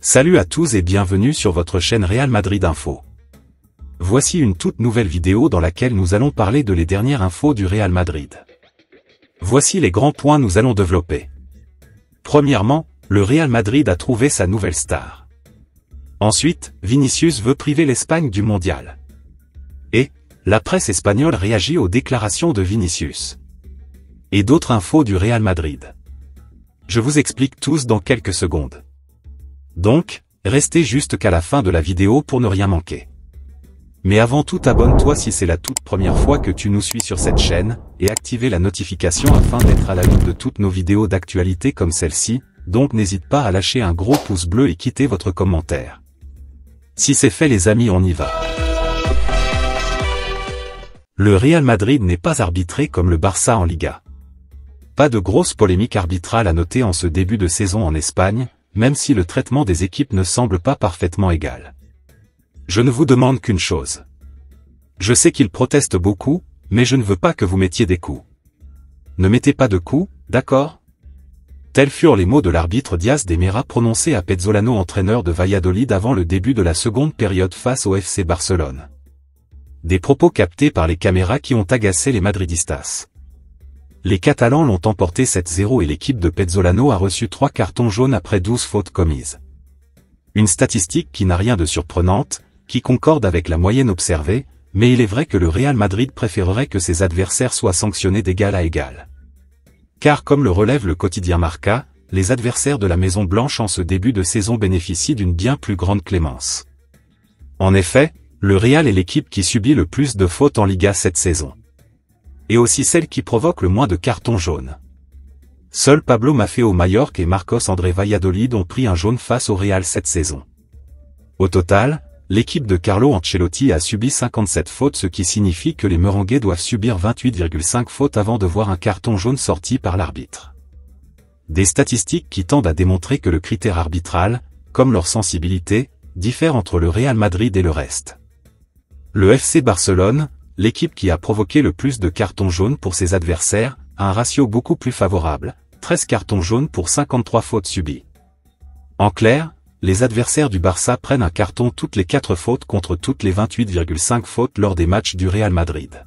Salut à tous et bienvenue sur votre chaîne Real Madrid Info. Voici une toute nouvelle vidéo dans laquelle nous allons parler de les dernières infos du Real Madrid. Voici les grands points nous allons développer. Premièrement, le Real Madrid a trouvé sa nouvelle star. Ensuite, Vinicius veut priver l'Espagne du mondial. Et, la presse espagnole réagit aux déclarations de Vinicius. Et d'autres infos du Real Madrid. Je vous explique tous dans quelques secondes. Donc, restez jusqu'à la fin de la vidéo pour ne rien manquer. Mais avant tout, abonne-toi si c'est la toute première fois que tu nous suis sur cette chaîne, et activez la notification afin d'être à l'ajout de toutes nos vidéos d'actualité comme celle-ci, donc n'hésite pas à lâcher un gros pouce bleu et quitter votre commentaire. Si c'est fait les amis, on y va. Le Real Madrid n'est pas arbitré comme le Barça en Liga. Pas de grosse polémique arbitrale à noter en ce début de saison en Espagne, même si le traitement des équipes ne semble pas parfaitement égal. Je ne vous demande qu'une chose. Je sais qu'ils protestent beaucoup, mais je ne veux pas que vous mettiez des coups. Ne mettez pas de coups, d'accord? Tels furent les mots de l'arbitre Díaz de Mera prononcés à Pezzolano, entraîneur de Valladolid avant le début de la seconde période face au FC Barcelone. Des propos captés par les caméras qui ont agacé les madridistas. Les Catalans l'ont emporté 7-0 et l'équipe de Pezzolano a reçu 3 cartons jaunes après 12 fautes commises. Une statistique qui n'a rien de surprenante, qui concorde avec la moyenne observée, mais il est vrai que le Real Madrid préférerait que ses adversaires soient sanctionnés d'égal à égal. Car comme le relève le quotidien Marca, les adversaires de la Maison Blanche en ce début de saison bénéficient d'une bien plus grande clémence. En effet, le Real est l'équipe qui subit le plus de fautes en Liga cette saison. Et aussi celle qui provoque le moins de cartons jaunes. Seuls Pablo Maffeo Mallorca et Marcos André Valladolid ont pris un jaune face au Real cette saison. Au total, l'équipe de Carlo Ancelotti a subi 57 fautes, ce qui signifie que les Merengues doivent subir 28,5 fautes avant de voir un carton jaune sorti par l'arbitre. Des statistiques qui tendent à démontrer que le critère arbitral, comme leur sensibilité, diffère entre le Real Madrid et le reste. Le FC Barcelone, l'équipe qui a provoqué le plus de cartons jaunes pour ses adversaires, a un ratio beaucoup plus favorable, 13 cartons jaunes pour 53 fautes subies. En clair, les adversaires du Barça prennent un carton toutes les 4 fautes contre toutes les 28,5 fautes lors des matchs du Real Madrid.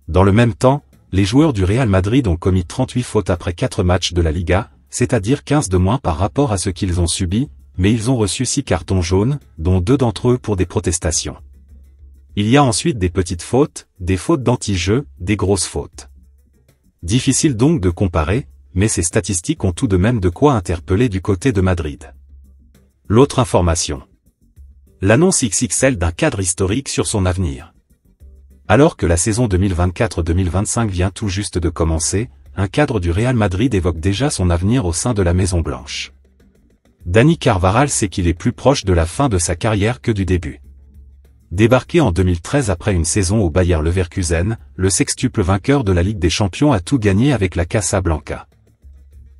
Dans le même temps, les joueurs du Real Madrid ont commis 38 fautes après 4 matchs de la Liga, c'est-à-dire 15 de moins par rapport à ce qu'ils ont subi, mais ils ont reçu 6 cartons jaunes, dont 2 d'entre eux pour des protestations. Il y a ensuite des petites fautes, des fautes d'anti-jeu, des grosses fautes. Difficile donc de comparer, mais ces statistiques ont tout de même de quoi interpeller du côté de Madrid. L'autre information. L'annonce XXL d'un cadre historique sur son avenir. Alors que la saison 2024-2025 vient tout juste de commencer, un cadre du Real Madrid évoque déjà son avenir au sein de la Maison Blanche. Dani Carvajal sait qu'il est plus proche de la fin de sa carrière que du début. Débarqué en 2013 après une saison au Bayer Leverkusen, le sextuple vainqueur de la Ligue des Champions a tout gagné avec la Casablanca.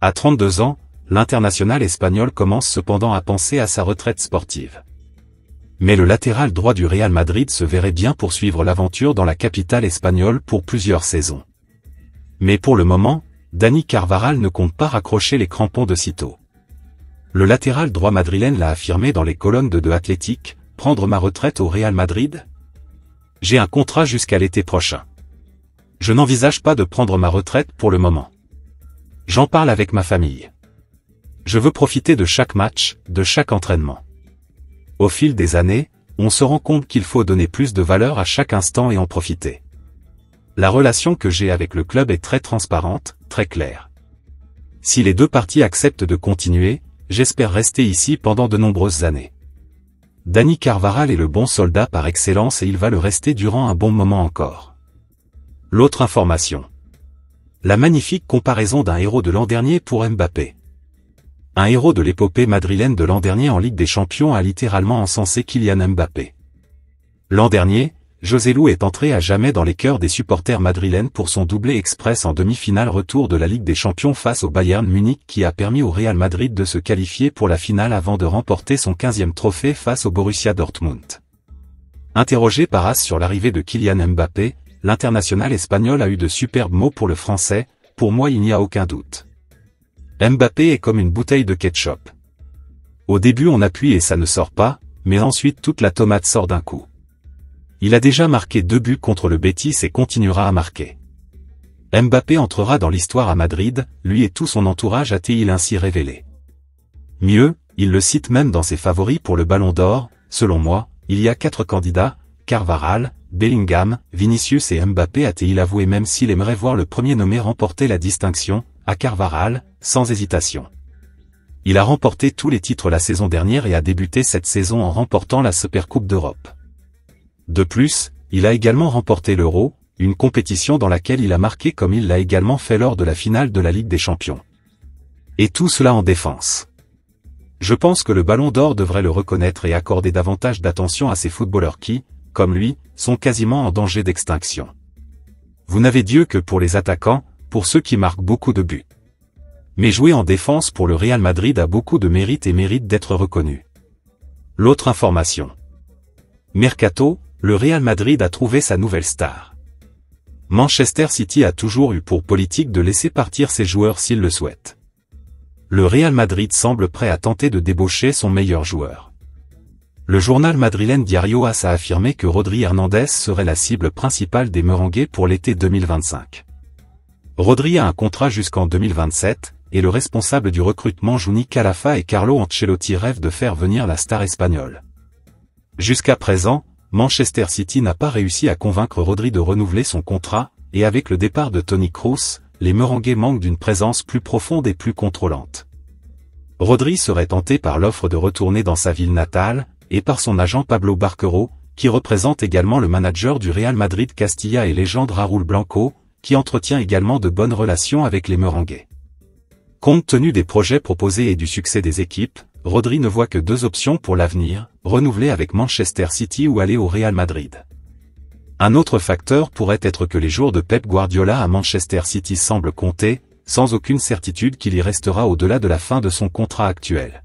À 32 ans, l'international espagnol commence cependant à penser à sa retraite sportive. Mais le latéral droit du Real Madrid se verrait bien poursuivre l'aventure dans la capitale espagnole pour plusieurs saisons. Mais pour le moment, Dani Carvajal ne compte pas raccrocher les crampons de sitôt. Le latéral droit madrilène l'a affirmé dans les colonnes de The Athletic. Prendre ma retraite au Real Madrid? J'ai un contrat jusqu'à l'été prochain. Je n'envisage pas de prendre ma retraite pour le moment. J'en parle avec ma famille. Je veux profiter de chaque match, de chaque entraînement. Au fil des années, on se rend compte qu'il faut donner plus de valeur à chaque instant et en profiter. La relation que j'ai avec le club est très transparente, très claire. Si les deux parties acceptent de continuer, j'espère rester ici pendant de nombreuses années. Dani Carvajal est le bon soldat par excellence et il va le rester durant un bon moment encore. L'autre information. La magnifique comparaison d'un héros de l'an dernier pour Mbappé. Un héros de l'épopée madrilène de l'an dernier en Ligue des Champions a littéralement encensé Kylian Mbappé. L'an dernier, Joselu est entré à jamais dans les cœurs des supporters madrilènes pour son doublé express en demi-finale retour de la Ligue des Champions face au Bayern Munich qui a permis au Real Madrid de se qualifier pour la finale avant de remporter son 15e trophée face au Borussia Dortmund. Interrogé par AS sur l'arrivée de Kylian Mbappé, l'international espagnol a eu de superbes mots pour le français, pour moi il n'y a aucun doute. Mbappé est comme une bouteille de ketchup. Au début on appuie et ça ne sort pas, mais ensuite toute la tomate sort d'un coup. Il a déjà marqué 2 buts contre le Betis et continuera à marquer. Mbappé entrera dans l'histoire à Madrid, lui et tout son entourage a-t-il ainsi révélé. Mieux, il le cite même dans ses favoris pour le Ballon d'Or. Selon moi, il y a 4 candidats, Carvajal, Bellingham, Vinicius et Mbappé, a-t-il avoué, même s'il aimerait voir le premier nommé remporter la distinction, à Carvajal, sans hésitation. Il a remporté tous les titres la saison dernière et a débuté cette saison en remportant la Supercoupe d'Europe. De plus, il a également remporté l'Euro, une compétition dans laquelle il a marqué comme il l'a également fait lors de la finale de la Ligue des Champions. Et tout cela en défense. Je pense que le Ballon d'Or devrait le reconnaître et accorder davantage d'attention à ces footballeurs qui, comme lui, sont quasiment en danger d'extinction. Vous n'avez Dieu que pour les attaquants, pour ceux qui marquent beaucoup de buts. Mais jouer en défense pour le Real Madrid a beaucoup de mérite et mérite d'être reconnu. L'autre information. Mercato, le Real Madrid a trouvé sa nouvelle star. Manchester City a toujours eu pour politique de laisser partir ses joueurs s'ils le souhaitent. Le Real Madrid semble prêt à tenter de débaucher son meilleur joueur. Le journal madrilène Diario AS a affirmé que Rodri Hernandez serait la cible principale des Merengues pour l'été 2025. Rodri a un contrat jusqu'en 2027, et le responsable du recrutement Juni Calafa et Carlo Ancelotti rêvent de faire venir la star espagnole. Jusqu'à présent, Manchester City n'a pas réussi à convaincre Rodri de renouveler son contrat, et avec le départ de Toni Kroos, les Merengues manquent d'une présence plus profonde et plus contrôlante. Rodri serait tenté par l'offre de retourner dans sa ville natale, et par son agent Pablo Barquero, qui représente également le manager du Real Madrid Castilla et légende Raúl Blanco, qui entretient également de bonnes relations avec les Merengues. Compte tenu des projets proposés et du succès des équipes, Rodri ne voit que 2 options pour l'avenir, renouveler avec Manchester City ou aller au Real Madrid. Un autre facteur pourrait être que les jours de Pep Guardiola à Manchester City semblent compter, sans aucune certitude qu'il y restera au-delà de la fin de son contrat actuel.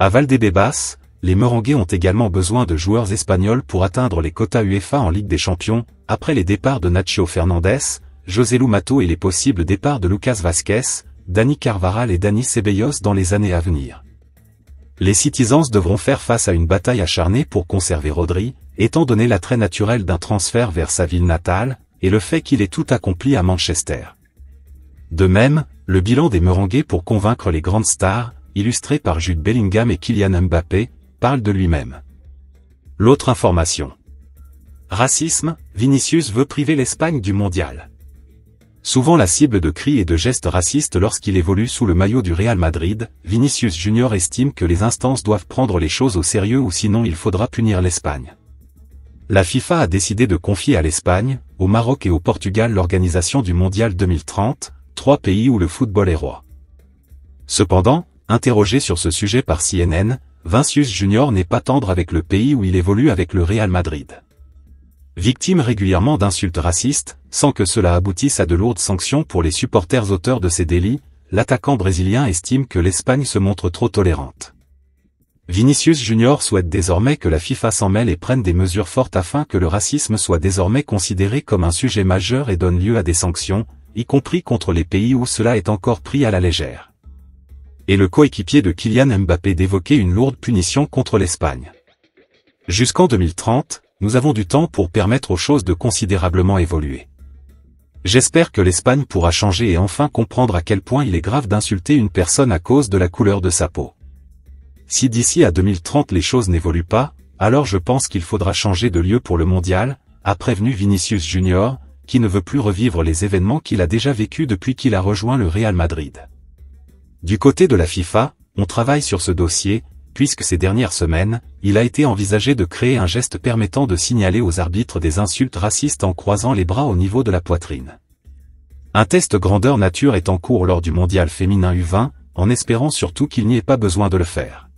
À Valdebebas, les Merengues ont également besoin de joueurs espagnols pour atteindre les quotas UEFA en Ligue des Champions, après les départs de Nacho Fernandez, Joselu Mato et les possibles départs de Lucas Vázquez, Dani Carvajal et Dani Ceballos dans les années à venir. Les Citizens devront faire face à une bataille acharnée pour conserver Rodri, étant donné l'attrait naturel d'un transfert vers sa ville natale, et le fait qu'il ait tout accompli à Manchester. De même, le bilan des Merengues pour convaincre les grandes stars, illustré par Jude Bellingham et Kylian Mbappé, parle de lui-même. L'autre information. Racisme, Vinicius veut priver l'Espagne du mondial. Souvent la cible de cris et de gestes racistes lorsqu'il évolue sous le maillot du Real Madrid, Vinicius Junior estime que les instances doivent prendre les choses au sérieux ou sinon il faudra punir l'Espagne. La FIFA a décidé de confier à l'Espagne, au Maroc et au Portugal l'organisation du Mondial 2030, 3 pays où le football est roi. Cependant, interrogé sur ce sujet par CNN, Vinicius Junior n'est pas tendre avec le pays où il évolue avec le Real Madrid. Victime régulièrement d'insultes racistes, sans que cela aboutisse à de lourdes sanctions pour les supporters auteurs de ces délits, l'attaquant brésilien estime que l'Espagne se montre trop tolérante. Vinicius Junior souhaite désormais que la FIFA s'en mêle et prenne des mesures fortes afin que le racisme soit désormais considéré comme un sujet majeur et donne lieu à des sanctions, y compris contre les pays où cela est encore pris à la légère. Et le coéquipier de Kylian Mbappé d'évoquer une lourde punition contre l'Espagne. Jusqu'en 2030, nous avons du temps pour permettre aux choses de considérablement évoluer. J'espère que l'Espagne pourra changer et enfin comprendre à quel point il est grave d'insulter une personne à cause de la couleur de sa peau. Si d'ici à 2030 les choses n'évoluent pas, alors je pense qu'il faudra changer de lieu pour le mondial, a prévenu Vinicius Junior, qui ne veut plus revivre les événements qu'il a déjà vécus depuis qu'il a rejoint le Real Madrid. Du côté de la FIFA, on travaille sur ce dossier, puisque ces dernières semaines, il a été envisagé de créer un geste permettant de signaler aux arbitres des insultes racistes en croisant les bras au niveau de la poitrine. Un test grandeur nature est en cours lors du mondial féminin U20, en espérant surtout qu'il n'y ait pas besoin de le faire.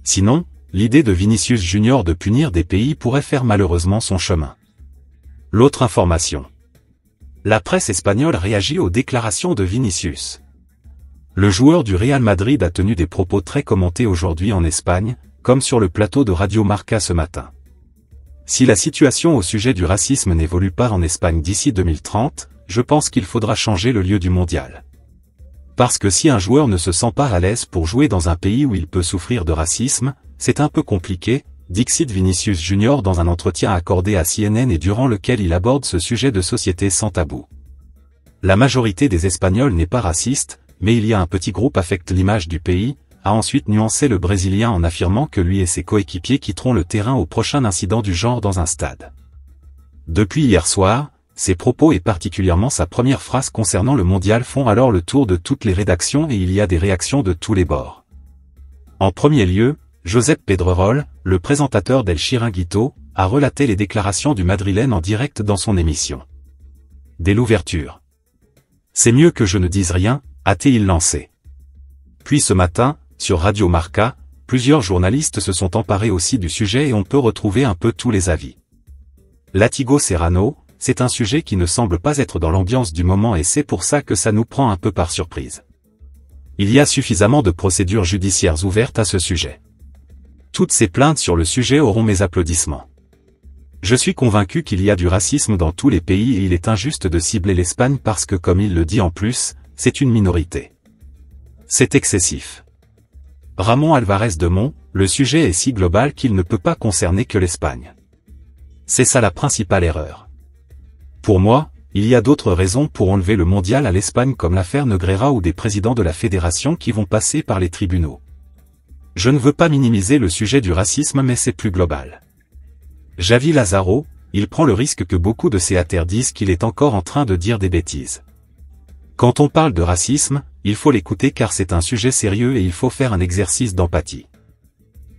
Sinon, l'idée de Vinicius Junior de punir des pays pourrait faire malheureusement son chemin. L'autre information. La presse espagnole réagit aux déclarations de Vinicius. Le joueur du Real Madrid a tenu des propos très commentés aujourd'hui en Espagne, comme sur le plateau de Radio Marca ce matin. Si la situation au sujet du racisme n'évolue pas en Espagne d'ici 2030, je pense qu'il faudra changer le lieu du mondial. Parce que si un joueur ne se sent pas à l'aise pour jouer dans un pays où il peut souffrir de racisme, c'est un peu compliqué, dixit Vinicius Junior dans un entretien accordé à CNN et durant lequel il aborde ce sujet de société sans tabou. La majorité des Espagnols n'est pas raciste, mais il y a un petit groupe affecte l'image du pays, a ensuite nuancé le Brésilien en affirmant que lui et ses coéquipiers quitteront le terrain au prochain incident du genre dans un stade. Depuis hier soir, ses propos et particulièrement sa première phrase concernant le mondial font alors le tour de toutes les rédactions et il y a des réactions de tous les bords. En premier lieu, Josep Pedrerol, le présentateur d'El Chiringuito, a relaté les déclarations du Madrilène en direct dans son émission. Dès l'ouverture. C'est mieux que je ne dise rien, a-t-il lancé. Puis ce matin, sur Radio Marca, plusieurs journalistes se sont emparés aussi du sujet et on peut retrouver un peu tous les avis. Látigo Serrano, c'est un sujet qui ne semble pas être dans l'ambiance du moment et c'est pour ça que ça nous prend un peu par surprise. Il y a suffisamment de procédures judiciaires ouvertes à ce sujet. Toutes ces plaintes sur le sujet auront mes applaudissements. Je suis convaincu qu'il y a du racisme dans tous les pays et il est injuste de cibler l'Espagne parce que comme il le dit en plus, c'est une minorité. C'est excessif. Ramon Alvarez de Mont, le sujet est si global qu'il ne peut pas concerner que l'Espagne. C'est ça la principale erreur. Pour moi, il y a d'autres raisons pour enlever le mondial à l'Espagne comme l'affaire Negreira ou des présidents de la fédération qui vont passer par les tribunaux. Je ne veux pas minimiser le sujet du racisme mais c'est plus global. Javi Lázaro, il prend le risque que beaucoup de ses haters disent qu'il est encore en train de dire des bêtises. Quand on parle de racisme, il faut l'écouter car c'est un sujet sérieux et il faut faire un exercice d'empathie.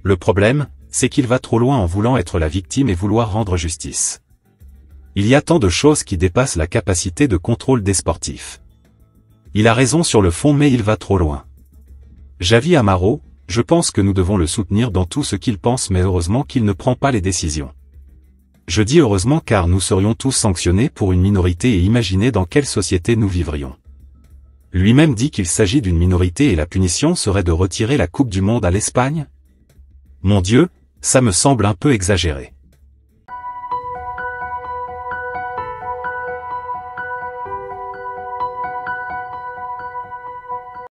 Le problème, c'est qu'il va trop loin en voulant être la victime et vouloir rendre justice. Il y a tant de choses qui dépassent la capacité de contrôle des sportifs. Il a raison sur le fond mais il va trop loin. Javi Amaro, je pense que nous devons le soutenir dans tout ce qu'il pense mais heureusement qu'il ne prend pas les décisions. Je dis heureusement car nous serions tous sanctionnés pour une minorité et imaginez dans quelle société nous vivrions. Lui-même dit qu'il s'agit d'une minorité et la punition serait de retirer la Coupe du Monde à l'Espagne ? Mon Dieu, ça me semble un peu exagéré.